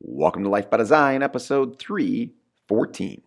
Welcome to Life by Design, episode 314.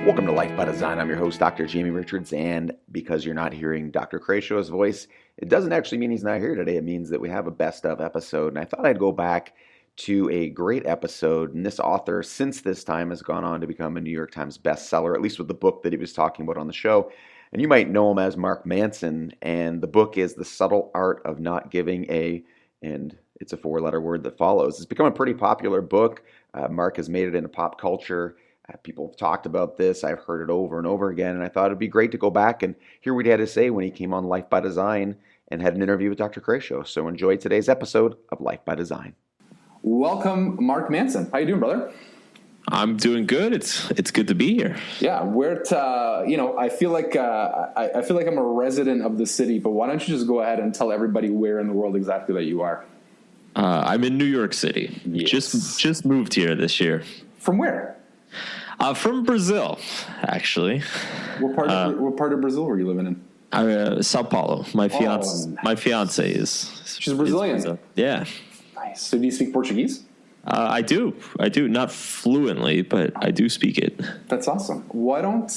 Welcome to Life by Design. I'm your host, Dr. Jamie Richards, and because you're not hearing Dr. Kreso's voice, it doesn't actually mean he's not here today. It means that we have a best of episode, and I thought I'd go back to a great episode. And this author, since this time, has gone on to become a New York Times bestseller, at least with the book that he was talking about on the show. And you might know him as Mark Manson, and the book is The Subtle Art of Not Giving a, and it's a four-letter word that follows. It's become a pretty popular book. Mark has made it into pop culture. People have talked about this. I've heard it over and over again, and I thought it'd be great to go back and hear what he had to say when he came on Life by Design and had an interview with Dr. Kreso. So enjoy today's episode of Life by Design. Welcome, Mark Manson. How you doing, brother? I'm doing good. It's good to be here. Yeah, we're at, I feel like I feel like I'm a resident of the city, but why don't you just go ahead and tell everybody where in the world exactly that you are? I'm in New York City. Yes. Just moved here this year. From where? From Brazil, actually. What part of Brazil were you living in? Sao Paulo. My fiance is. She's Brazilian. Yeah. Nice. So do you speak Portuguese? I do. Not fluently, but I do speak it. That's awesome. Why don't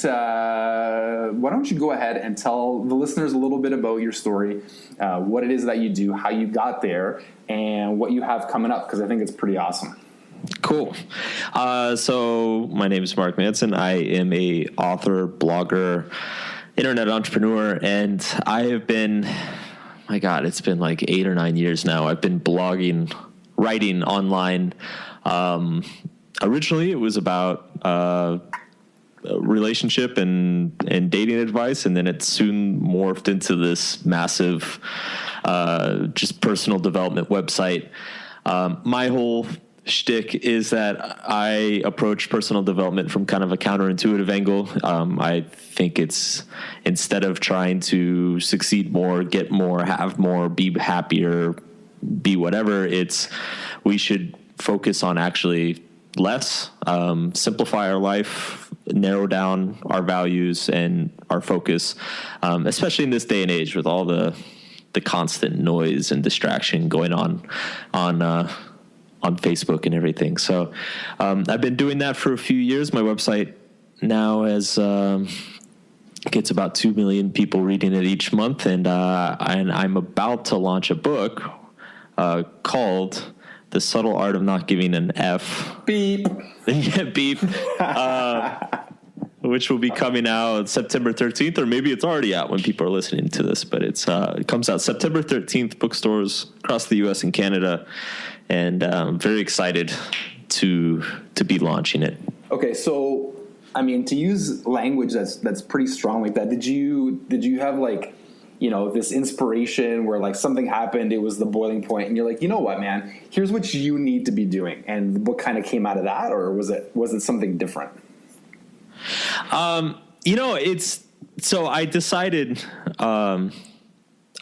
you go ahead and tell the listeners a little bit about your story, what it is that you do, how you got there, and what you have coming up, because I think it's pretty awesome. Cool. So my name is Mark Manson. I am a author, blogger, internet entrepreneur, and I have been, my God, it's been like 8 or 9 years now. I've been blogging, writing online. Originally, it was about relationship and dating advice, and then it soon morphed into this massive just personal development website. My whole shtick is that I approach personal development from kind of a counterintuitive angle. I think it's, instead of trying to succeed more, get more, have more, be happier, be whatever, we should focus on actually less, simplify our life, narrow down our values and our focus, especially in this day and age with all the constant noise and distraction going on Facebook and everything. So I've been doing that for a few years. My website now gets about 2 million people reading it each month, and I'm about to launch a book called The Subtle Art of Not Giving an F. Beep. Yeah, beep. Which will be coming out September 13th, or maybe it's already out when people are listening to this, but it comes out September 13th, bookstores across the U.S. and Canada, and I'm very excited to be launching it. Okay, so, I mean, to use language that's pretty strong like that, did you have, like, this inspiration where, like, something happened, it was the boiling point, and you're like, you know what, man, here's what you need to be doing, and the book kind of came out of that, or was it something different? So I decided a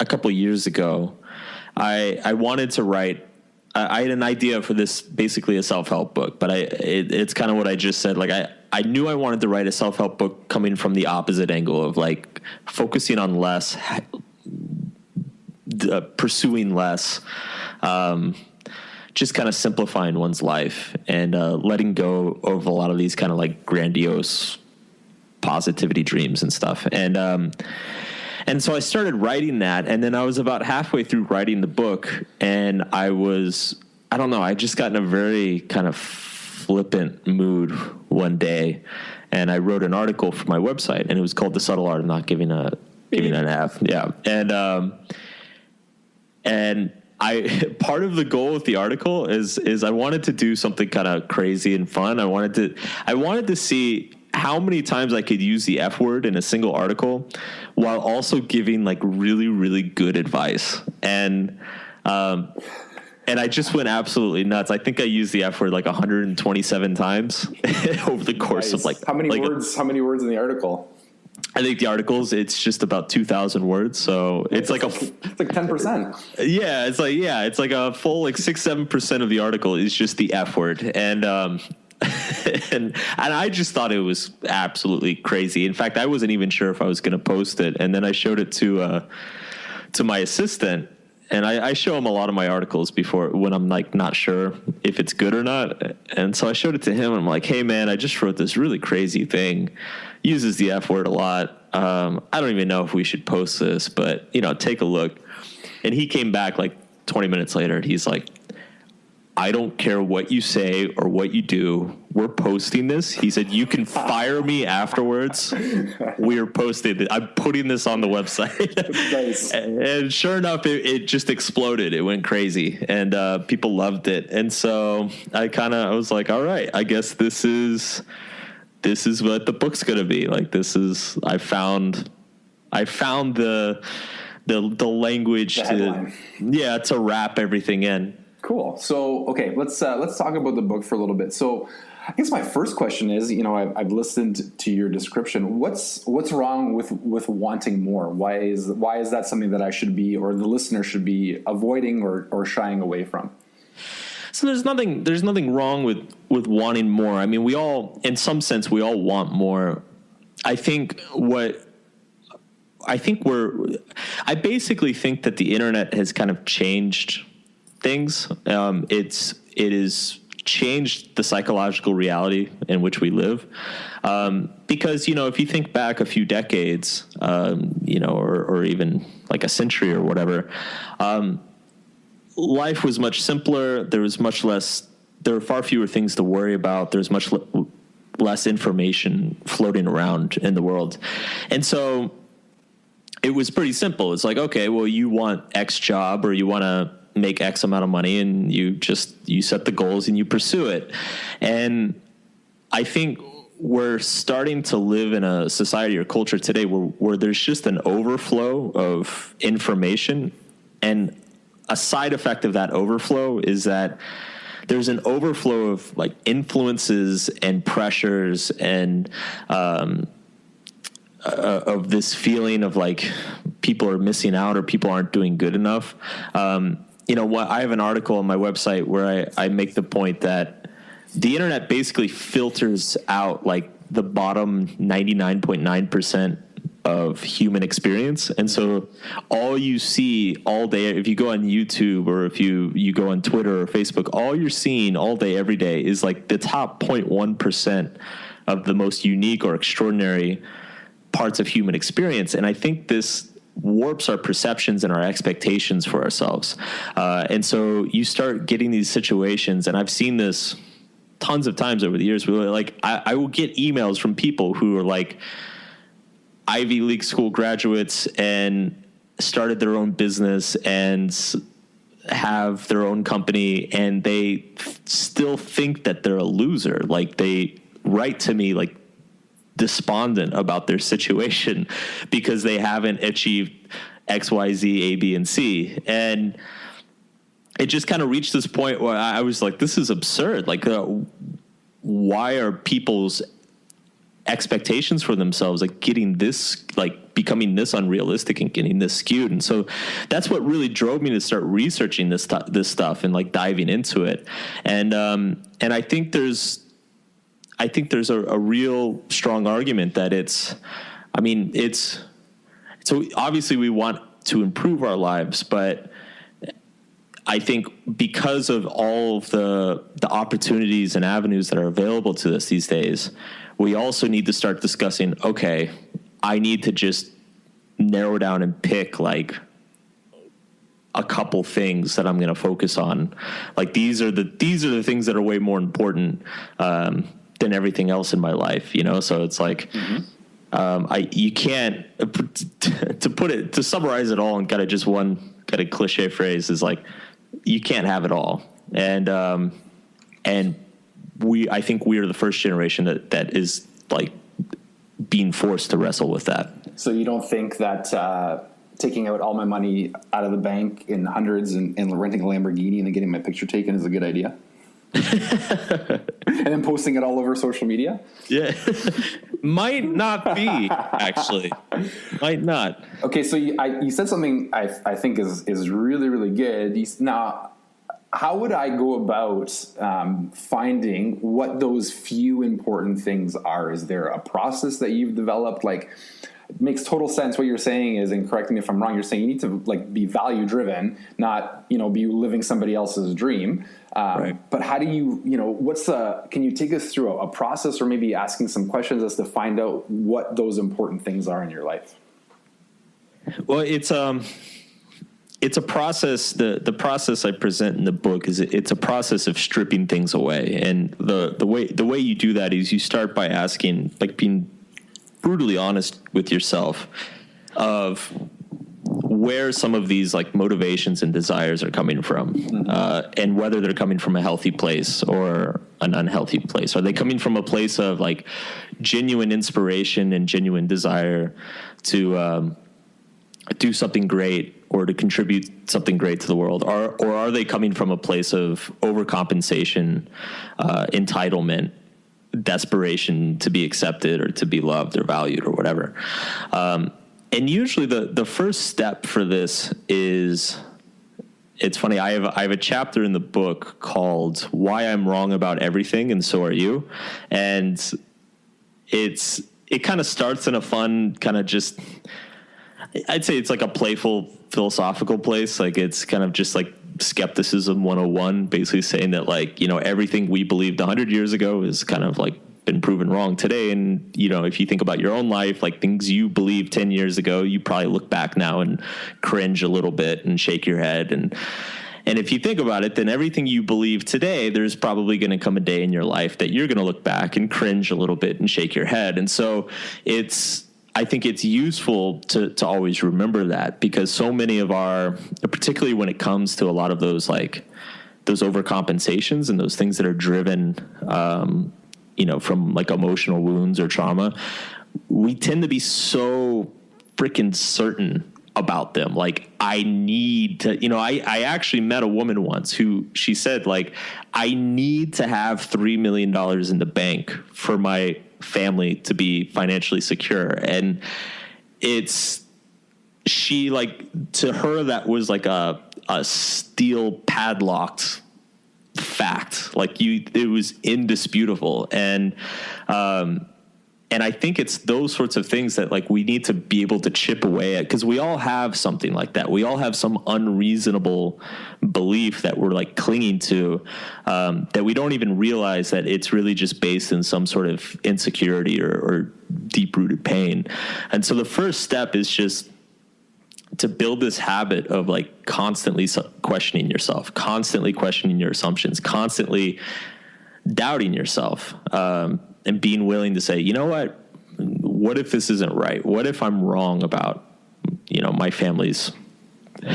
couple years ago, I wanted to write. I had an idea for this, basically a self-help book, but it's kind of what I just said. Like I knew I wanted to write a self-help book coming from the opposite angle of, like, focusing on less, pursuing less, just kind of simplifying one's life and letting go of a lot of these kind of, like, grandiose positivity dreams and stuff. And so I started writing that, and then I was about halfway through writing the book, and I just got in a very kind of flippant mood one day, and I wrote an article for my website, and it was called The Subtle Art of Not Giving an F. Yeah. And part of the goal with the article is I wanted to do something kind of crazy and fun. I wanted to see how many times I could use the F word in a single article while also giving, like, really, really good advice. And I just went absolutely nuts. I think I used the F word like 127 times over the course of, like, how many words in the article? I think the articles, it's just about 2,000 words. So it's like it's like 10%. Yeah. It's like a full, like 6-7% of the article is just the F word. And and I just thought it was absolutely crazy. In fact, I wasn't even sure if I was going to post it. And then I showed it to my assistant, and I show him a lot of my articles before when I'm like not sure if it's good or not. And so I showed it to him, and I'm like, hey man, I just wrote this really crazy thing. Uses the F word a lot. I don't even know if we should post this, but take a look. And he came back like 20 minutes later, and he's like, I don't care what you say or what you do. We're posting this. He said, you can fire me afterwards. We're posting it. I'm putting this on the website. Nice. And sure enough, it just exploded. It went crazy, and people loved it. And so I was like, all right, I guess this is what the book's going to be. Like, I found the language to wrap everything in. Cool. So, okay, let's talk about the book for a little bit. So, I guess my first question is, I've listened to your description. What's wrong with wanting more? Why is that something that I should be, or the listener should be, avoiding or shying away from? So there's nothing wrong with wanting more. I mean, we all, in some sense, we all want more. I basically think that the internet has kind of changed things. It has changed the psychological reality in which we live. Because, if you think back a few decades, or even like a century or whatever, life was much simpler. There were far fewer things to worry about. There's much less information floating around in the world. And so it was pretty simple. It's like, okay, well, you want X job, or you want to make X amount of money, and you set the goals and you pursue it. And I think we're starting to live in a society or culture today where there's just an overflow of information, and a side effect of that overflow is that there's an overflow of like influences and pressures and of this feeling of like people are missing out or people aren't doing good enough. I have an article on my website where I make the point that the internet basically filters out like the bottom 99.9% of human experience. And so all you see all day, if you go on YouTube or if you go on Twitter or Facebook, all you're seeing all day, every day is like the top 0.1% of the most unique or extraordinary parts of human experience. And I think this warps our perceptions and our expectations for ourselves. And so you start getting these situations, and I've seen this tons of times over the years, where like I will get emails from people who are like Ivy League school graduates and started their own business and have their own company, and they still think that they're a loser. Like, they write to me like despondent about their situation because they haven't achieved X, Y, Z, A, B, and C. And it just kind of reached this point where I was like, this is absurd. Like, why are people's expectations for themselves like getting this, like becoming this unrealistic and getting this skewed? And so that's what really drove me to start researching this stuff and like diving into it. And I think there's a real strong argument that so obviously we want to improve our lives, but I think because of all of the opportunities and avenues that are available to us these days, we also need to start discussing, okay, I need to just narrow down and pick like a couple things that I'm going to focus on. Like, these are the things that are way more important than everything else in my life, So it's like, you can't to summarize it all in kind of just one kind of cliche phrase is like, you can't have it all. And I think we are the first generation that is like being forced to wrestle with that. So you don't think that taking out all my money out of the bank in hundreds and renting a Lamborghini and then getting my picture taken is a good idea? And then posting it all over social media? Yeah. Might not be, actually. Might not. Okay, so you said something I think is really, really good. Now, how would I go about finding what those few important things are? Is there a process that you've developed? Like, it makes total sense. What you're saying is, and correct me if I'm wrong, you're saying you need to like be value driven, not, be living somebody else's dream. Right. But how do you, can you take us through a process, or maybe asking some questions as to find out what those important things are in your life? Well, it's a process. The process I present in the book is it's a process of stripping things away. And the way you do that is you start by asking, like, being brutally honest with yourself of where some of these like motivations and desires are coming from, and whether they're coming from a healthy place or an unhealthy place. Are they coming from a place of like genuine inspiration and genuine desire to do something great or to contribute something great to the world? Or are they coming from a place of overcompensation, entitlement, desperation to be accepted or to be loved or valued or whatever? And usually the first step for this is, it's funny, I have a chapter in the book called Why I'm Wrong About Everything and So Are You. And it kind of starts in a fun kind of just, I'd say it's like a playful philosophical place. Like, it's kind of just like skepticism 101, basically saying that, like, everything we believed 100 years ago is kind of like been proven wrong today. And, if you think about your own life, like things you believed 10 years ago, you probably look back now and cringe a little bit and shake your head. And if you think about it, then everything you believe today, there's probably going to come a day in your life that you're going to look back and cringe a little bit and shake your head. And so I think it's useful to always remember that, because so many of particularly when it comes to a lot of those, like those overcompensations and those things that are driven, from like emotional wounds or trauma, we tend to be so freaking certain about them. Like, I need to, I actually met a woman once who, she said, like, I need to have $3 million in the bank for my family to be financially secure. And she, like, to her, that was like a steel padlocked fact. Like, it was indisputable. And I think it's those sorts of things that, like, we need to be able to chip away at, because we all have something like that. We all have some unreasonable belief that we're like clinging to, that we don't even realize that it's really just based in some sort of insecurity or deep-rooted pain. And so the first step is just to build this habit of like constantly questioning yourself, constantly questioning your assumptions, constantly doubting yourself, and being willing to say, you know what if this isn't right? What if I'm wrong about, my family's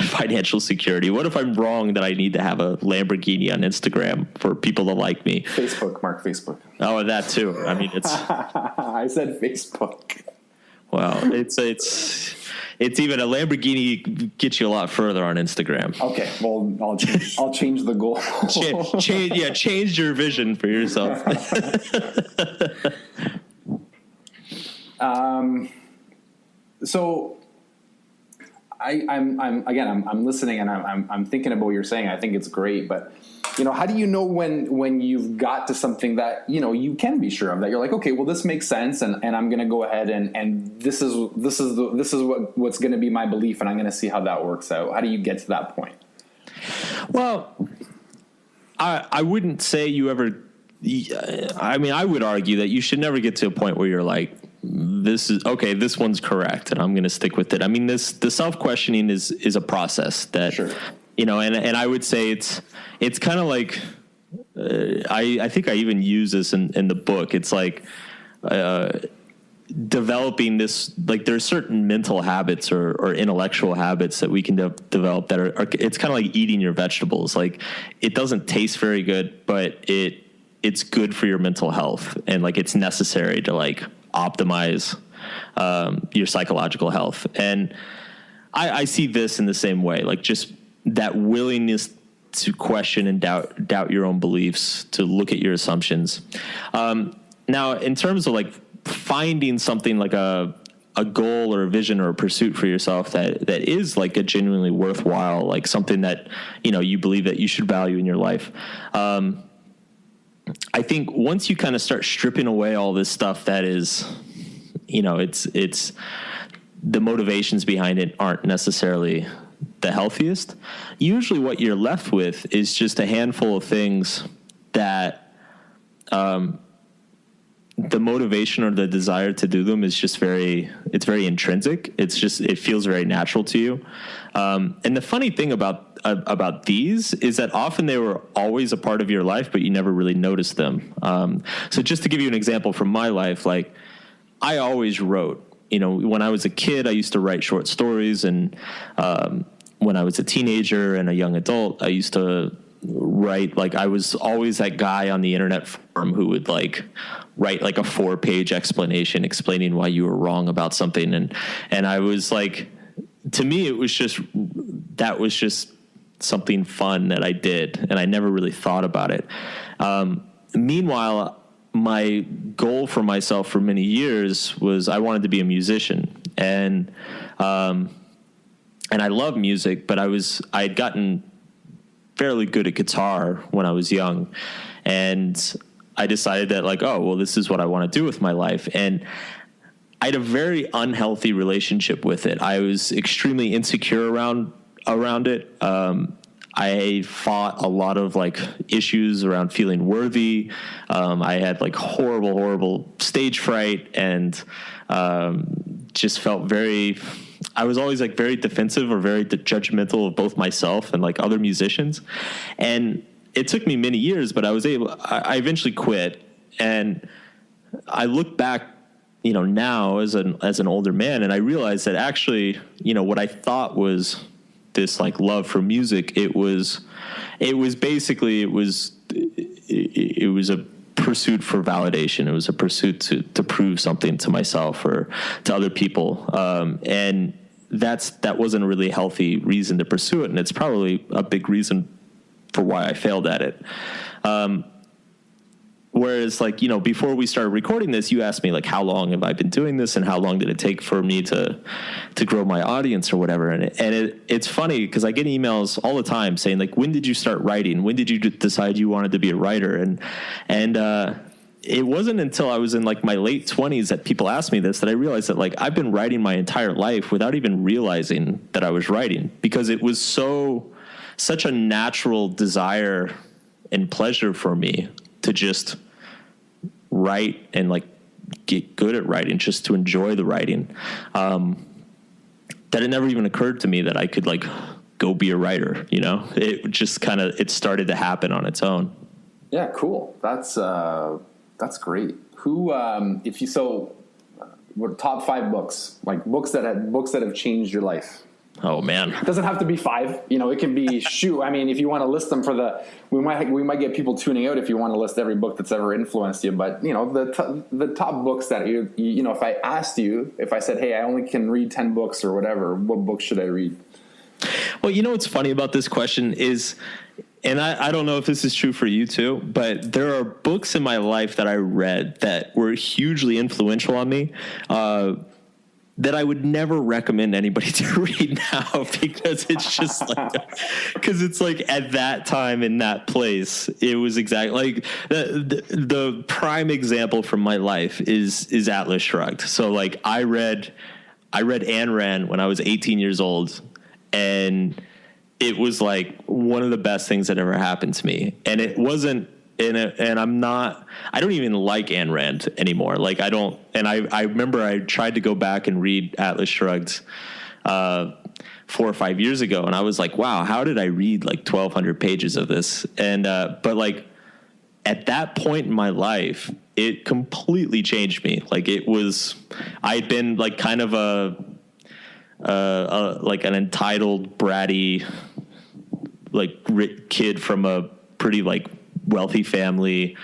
financial security? What if I'm wrong that I need to have a Lamborghini on Instagram for people to like me? Facebook. Oh, that too. I mean, it's, I said Facebook. Well, it's even a Lamborghini gets you a lot further on Instagram. Okay, well, I'll change the goal. Change your vision for yourself. So I'm listening, and I'm thinking about what you're saying. I think it's great, but how do you know when you've got to something that you can be sure of, that you're like, okay, well, this makes sense, and I'm going to go ahead and this is what's going to be my belief, and I'm going to see how that works out. How do you get to that point? Well, I wouldn't say you ever. I mean, I would argue that you should never get to a point where you're like, this one's correct, and I'm going to stick with it. I mean, the self-questioning is a process that, sure. And I would say it's kind of like, I think I even use this in the book. It's like, developing this, like, there's certain mental habits or intellectual habits that we can develop that are it's kind of like eating your vegetables. Like, it doesn't taste very good, but it's good for your mental health, and like, it's necessary to like optimize your psychological health. And I see this in the same way, like just that willingness to question and doubt your own beliefs, to look at your assumptions. Now, in terms of like finding something like a a goal or a vision or a pursuit for yourself that is like a genuinely worthwhile, like something that, you believe that you should value in your life. I think once you kind of start stripping away all this stuff that is, it's the motivations behind it aren't necessarily the healthiest. Usually what you're left with is just a handful of things that, the motivation or the desire to do them is just very intrinsic. It feels very natural to you. And the funny thing about these is that often they were always a part of your life, but you never really noticed them. So just to give you an example from my life, like I always wrote, when I was a kid, I used to write short stories. And when I was a teenager and a young adult, I used to write, like I was always that guy on the internet forum who would like write like a 4-page explanation explaining why you were wrong about something. And I was like, to me, that was just something fun that I did. And I never really thought about it. Meanwhile, my goal for myself for many years was I wanted to be a musician. And I love music, but I had gotten fairly good at guitar when I was young. And I decided that like, oh, well, this is what I want to do with my life. And I had a very unhealthy relationship with it. I was extremely insecure around it. I fought a lot of like issues around feeling worthy. I had like horrible stage fright and just felt I was always like very defensive or very judgmental of both myself and like other musicians. And it took me many years, but I eventually quit. And I look back, now as an older man, and I realized that actually, what I thought was this like love for music, it was basically a pursuit for validation. It was a pursuit to prove something to myself or to other people. And that wasn't a really healthy reason to pursue it. And it's probably a big reason for why I failed at it. Whereas like, before we started recording this, you asked me like, how long have I been doing this and how long did it take for me to grow my audience or whatever. And it's funny because I get emails all the time saying like, when did you start writing? When did you decide you wanted to be a writer? And it wasn't until I was in like my late 20s that people asked me this, that I realized that like I've been writing my entire life without even realizing that I was writing, because it was such a natural desire and pleasure for me to just write and like get good at writing, just to enjoy the writing, that it never even occurred to me that I could like go be a writer. It just it started to happen on its own. Yeah, cool. That's great. Who, what top 5 books, like books that have changed your life? Oh man, it doesn't have to be 5. It can be I mean, if you want to list them we might get people tuning out if you want to list every book that's ever influenced you. But the top books that if I asked you, if I said, hey, I only can read 10 books or whatever, what books should I read? Well, what's funny about this question is, and I don't know if this is true for you too, but there are books in my life that I read that were hugely influential on me, that I would never recommend anybody to read now, because it's just like, because it's like at that time in that place, it was exactly like the prime example from my life is Atlas Shrugged. So like I read Ayn Rand when I was 18 years old, and it was like one of the best things that ever happened to me. And it wasn't, and I don't even like Ayn Rand anymore. Like I don't, and I remember I tried to go back and read Atlas Shrugged 4 or 5 years ago. And I was like, wow, how did I read like 1,200 pages of this? And, but like at that point in my life, it completely changed me. Like I'd been like kind of like an entitled, bratty, like rich kid from a pretty like wealthy family,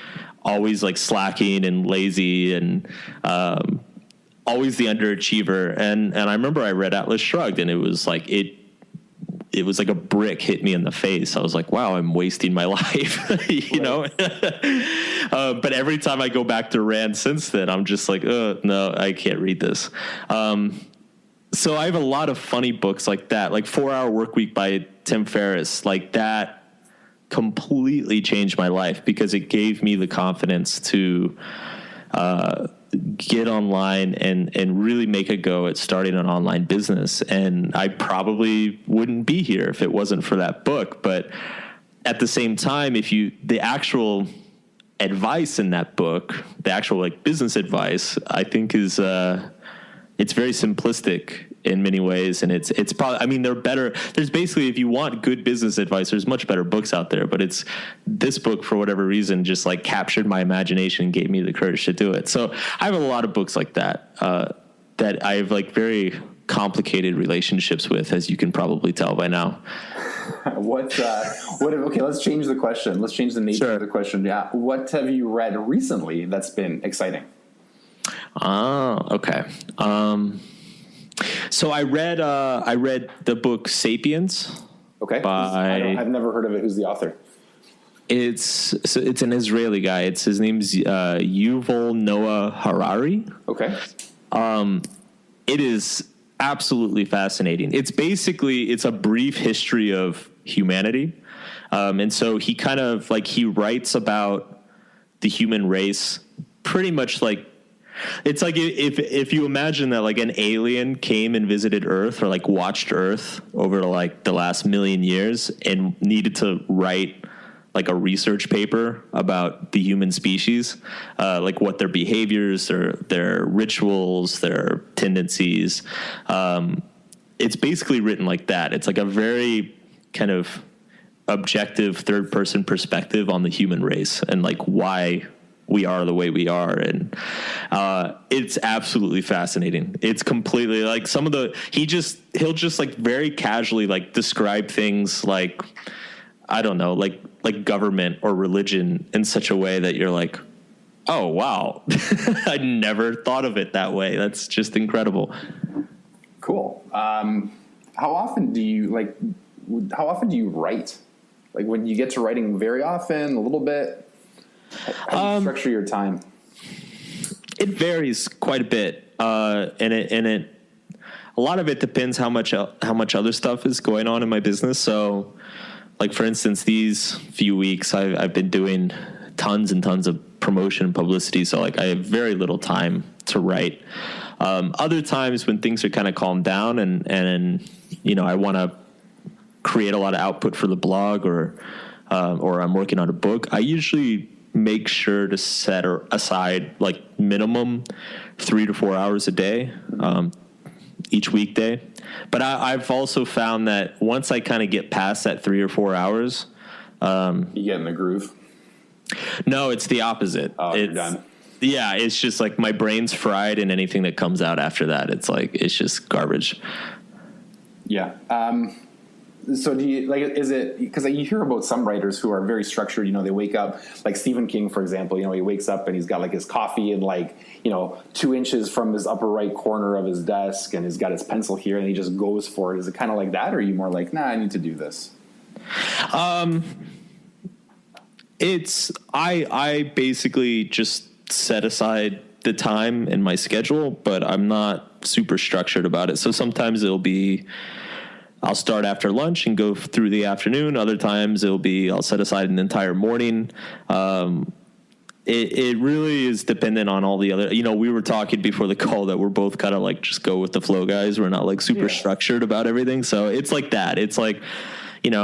always like slacking and lazy and always the underachiever. And I remember I read Atlas Shrugged, and it was like it it was like a brick hit me in the face. I was like, wow, I'm wasting my life, you know? But every time I go back to Rand since then, I'm just like, no, I can't read this. So I have a lot of funny books like that, like 4 Hour Workweek by Tim Ferriss, like that completely changed my life because it gave me the confidence to get online and really make a go at starting an online business. And I probably wouldn't be here if it wasn't for that book. But at the same time, the actual advice in that book, the actual like business advice, I think is it's very simplistic in many ways, and it's probably, I mean, they're better. There's basically, if you want good business advice, there's much better books out there, but it's this book, for whatever reason, just like captured my imagination and gave me the courage to do it. So I have a lot of books like that, that I have like very complicated relationships with, as you can probably tell by now. Okay, let's change the question. Let's change the nature of the question. Yeah. What have you read recently that's been exciting? Okay. So I read the book Sapiens. Okay. I've never heard of it. Who's the author? It's an Israeli guy. His name's Yuval Noah Harari. Okay. It is absolutely fascinating. It's a brief history of humanity. And so he kind of like, he writes about the human race pretty much like, it's like if you imagine that like an alien came and visited Earth or like watched Earth over like the last million years and needed to write like a research paper about the human species, like what their behaviors, their rituals, their tendencies. It's basically written like that. It's like a very kind of objective third person perspective on the human race and like why we are the way we are. And it's absolutely fascinating. It's completely like he'll just like very casually like describe things like, I don't know, like government or religion in such a way that you're like, oh, wow, I never thought of it that way. That's just incredible. Cool. How often do you write? Like when you get to writing very often, a little bit? How do you structure your time? It varies quite a bit, and a lot of it depends how much other stuff is going on in my business. So, like for instance, these few weeks I've been doing tons and tons of promotion and publicity. So like I have very little time to write. Other times when things are kind of calmed down and you know I want to create a lot of output for the blog or I'm working on a book, I usually make sure to set aside like minimum 3 to 4 hours a day, each weekday. But I've also found that once I kind of get past that 3 or 4 hours, you get in the groove. No, it's the opposite. Oh, you're done. Yeah, it's just like my brain's fried, and anything that comes out after that, it's just garbage. Yeah. So do you is it because you hear about some writers who are very structured, they wake up, like Stephen King, for example, he wakes up and he's got like his coffee and 2 inches from his upper right corner of his desk and he's got his pencil here and he just goes for it. Is it kind of like that? Or are you more like, nah, I need to do this? I basically just set aside the time in my schedule, but I'm not super structured about it. So sometimes I'll start after lunch and go through the afternoon. Other times I'll set aside an entire morning. It really is dependent on all the other, we were talking before the call that we're both kind of like just go with the flow guys. We're not like super structured about everything. So it's like that. It's like, I'd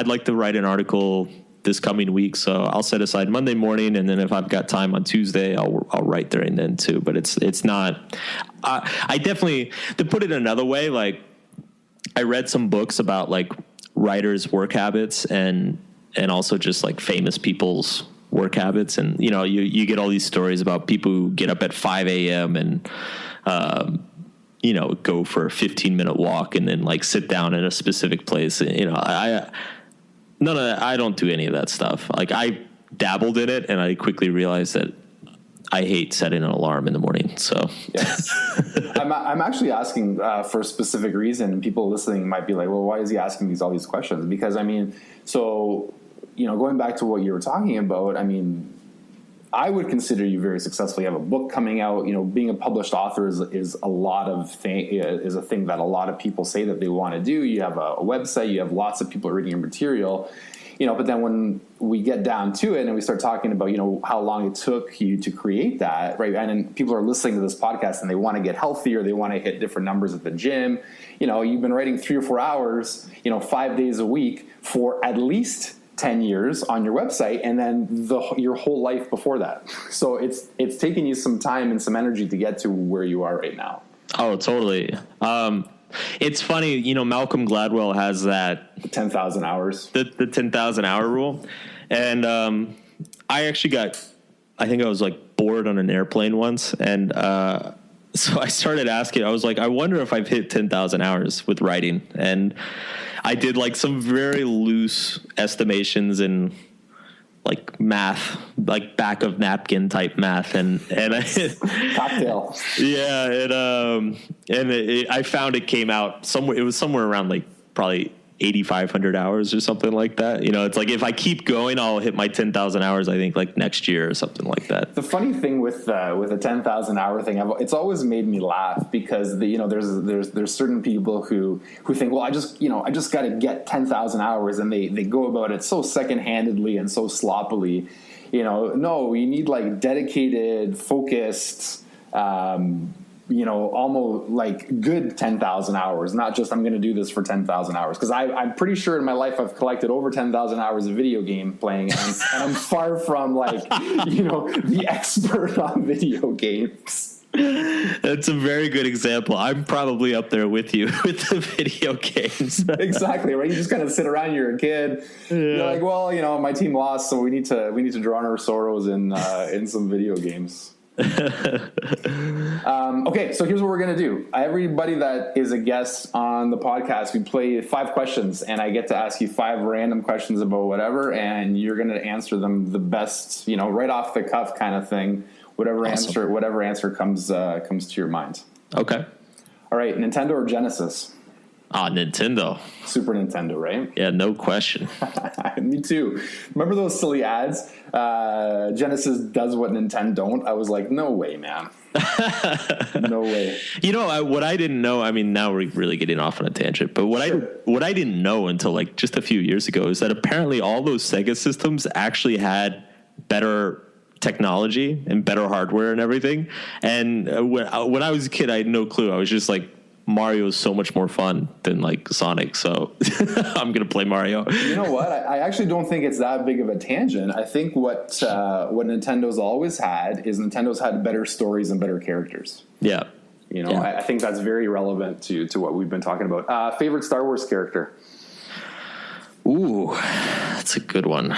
like to write an article this coming week. So I'll set aside Monday morning. And then if I've got time on Tuesday, I'll write during then too. But it's not, I definitely, to put it another way, like I read some books about like writers' work habits and also just like famous people's work habits. And, you get all these stories about people who get up at 5 a.m. and, go for a 15-minute walk and then like sit down in a specific place. None of that. I don't do any of that stuff. Like I dabbled in it and I quickly realized that I hate setting an alarm in the morning. So yes. I'm actually asking for a specific reason, and people listening might be like, well, why is he asking all these questions? Because, I mean, so, going back to what you were talking about, I mean, I would consider you very successful. You have a book coming out. Being a published author is a thing that a lot of people say that they want to do. You have a website. You have lots of people reading your material. But then when we get down to it and we start talking about, how long it took you to create that, right? And then people are listening to this podcast and they want to get healthier. They want to hit different numbers at the gym. You've been writing 3 or 4 hours, 5 days a week for at least 10 years on your website, and then your whole life before that. So it's taking you some time and some energy to get to where you are right now. Oh, totally. It's funny, Malcolm Gladwell has that 10,000 hours, the 10,000 hour rule. And I actually I think I was like bored on an airplane once. And so I started asking, I was like, I wonder if I've hit 10,000 hours with writing. And I did like some very loose estimations in like math, like back of napkin type math, and I cocktail. Yeah, I found it came out somewhere. It was somewhere around like probably 8,500 hours or something like that. It's like if I keep going, I'll hit my 10,000 hours. I think like next year or something like that. The funny thing with a 10,000 hour thing, it's always made me laugh because there's certain people who think, well, I just got to get 10,000 hours, and they go about it so second-handedly and so sloppily. No, you need like dedicated, focused. Almost like good 10,000 hours, not just I'm going to do this for 10,000 hours. Because I'm pretty sure in my life I've collected over 10,000 hours of video game playing, and I'm far from like, the expert on video games. That's a very good example. I'm probably up there with you with the video games. Exactly, right? You just kind of sit around, you're a kid. Yeah. You're like, well, my team lost, so we need to drown our sorrows in some video games. Okay, so here's what we're gonna do. Everybody that is a guest on the podcast, we play 5 questions, and I get to ask you 5 random questions about whatever, and you're gonna answer them the best, right off the cuff kind of thing. Whatever answer comes to your mind. Okay. All right, Nintendo or Genesis? Nintendo. Super Nintendo, right? Yeah, no question. Me too. Remember those silly ads? Genesis does what Nintendo don't. I was like, no way, man. No way. What I didn't know, I mean, now we're really getting off on a tangent, but what I didn't know until like just a few years ago is that apparently all those Sega systems actually had better technology and better hardware and everything. And when I was a kid, I had no clue. I was just like, Mario is so much more fun than like Sonic, so I'm gonna play Mario. You know what? I actually don't think it's that big of a tangent. I think what Nintendo's always had is Nintendo's had better stories and better characters. Yeah. I think that's very relevant to what we've been talking about. Favorite Star Wars character? Ooh, that's a good one.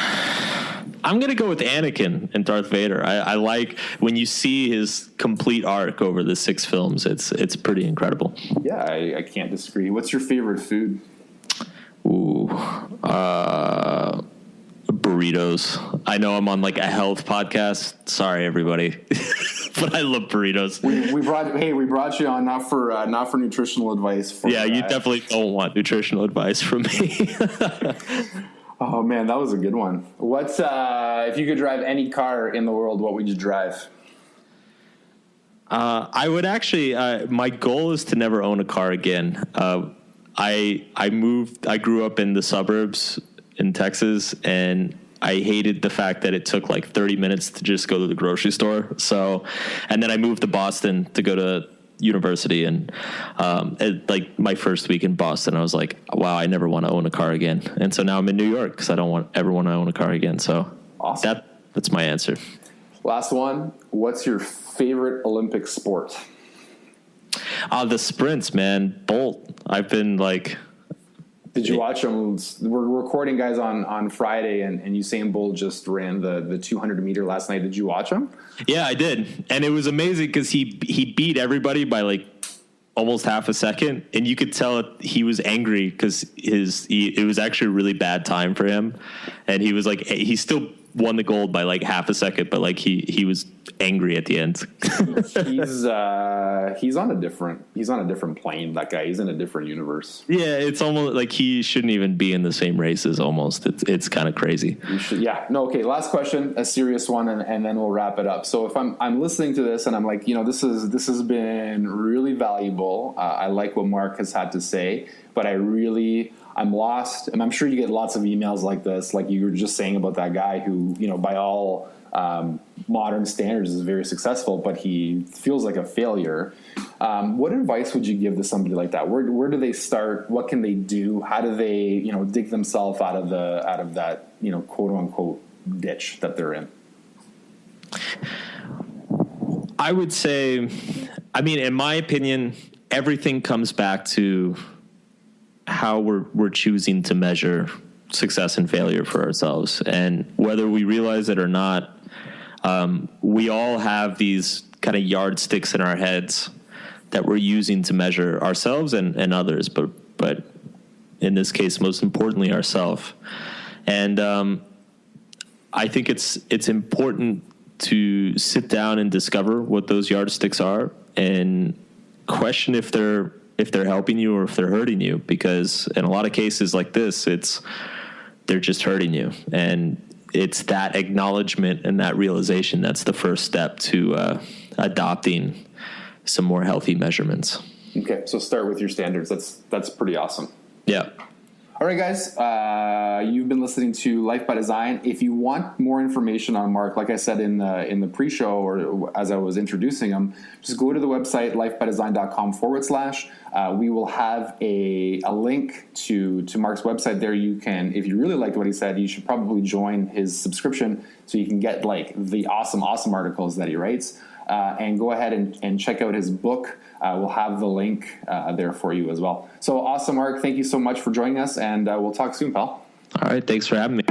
I'm going to go with Anakin and Darth Vader. I like when you see his complete arc over the 6 films. It's pretty incredible. Yeah, I can't disagree. What's your favorite food? Ooh, burritos. I know I'm on like a health podcast. Sorry, everybody. But I love burritos. We brought you on not for nutritional advice. You definitely don't want nutritional advice from me. Oh man, that was a good one. What's if you could drive any car in the world, what would you drive? I would actually. My goal is to never own a car again. I grew up in the suburbs in Texas, and I hated the fact that it took like 30 minutes to just go to the grocery store. And then I moved to Boston to go to university, and like my first week in Boston, I was like, wow, I never want to own a car again. And so now I'm in New York because I don't ever want to own a car again. So awesome. That's my answer. Last one. What's your favorite Olympic sport? The sprints, man. Bolt. I've been like... Did you watch him? We're recording, guys, on Friday, and Usain Bolt just ran the 200 meter last night. Did you watch him? Yeah, I did, and it was amazing because he beat everybody by like almost half a second, and you could tell he was angry because it was actually a really bad time for him, and he was like, he still won the gold by like half a second, but like he was angry at the end. He's on a different plane. That guy, he's in a different universe. Yeah, it's almost like he shouldn't even be in the same races. Almost, it's kind of crazy. Okay. Last question, a serious one, and then we'll wrap it up. So if I'm listening to this and I'm like, this has been really valuable. I like what Mark has had to say, but I'm lost, and I'm sure you get lots of emails like this, like you were just saying about that guy who, by all modern standards is very successful, but he feels like a failure. What advice would you give to somebody like that? Where do they start? What can they do? How do they, dig themselves out of that, quote unquote ditch that they're in? I would say, in my opinion, everything comes back to how we're choosing to measure success and failure for ourselves. And whether we realize it or not, we all have these kind of yardsticks in our heads that we're using to measure ourselves and others, but in this case, most importantly, ourselves. And I think it's important to sit down and discover what those yardsticks are and question if they're helping you or if they're hurting you, because in a lot of cases like this, they're just hurting you. And it's that acknowledgement and that realization that's the first step to adopting some more healthy measurements. Okay, so start with your standards. That's pretty awesome. Yeah. All right, guys, you've been listening to Life by Design. If you want more information on Mark, like I said in the pre-show or as I was introducing him, just go to the website, lifebydesign.com/. We will have a link to Mark's website there. You can, if you really liked what he said, you should probably join his subscription so you can get like the awesome articles that he writes. And go ahead and check out his book. We'll have the link there for you as well. So awesome, Mark. Thank you so much for joining us, and we'll talk soon, pal. All right. Thanks for having me.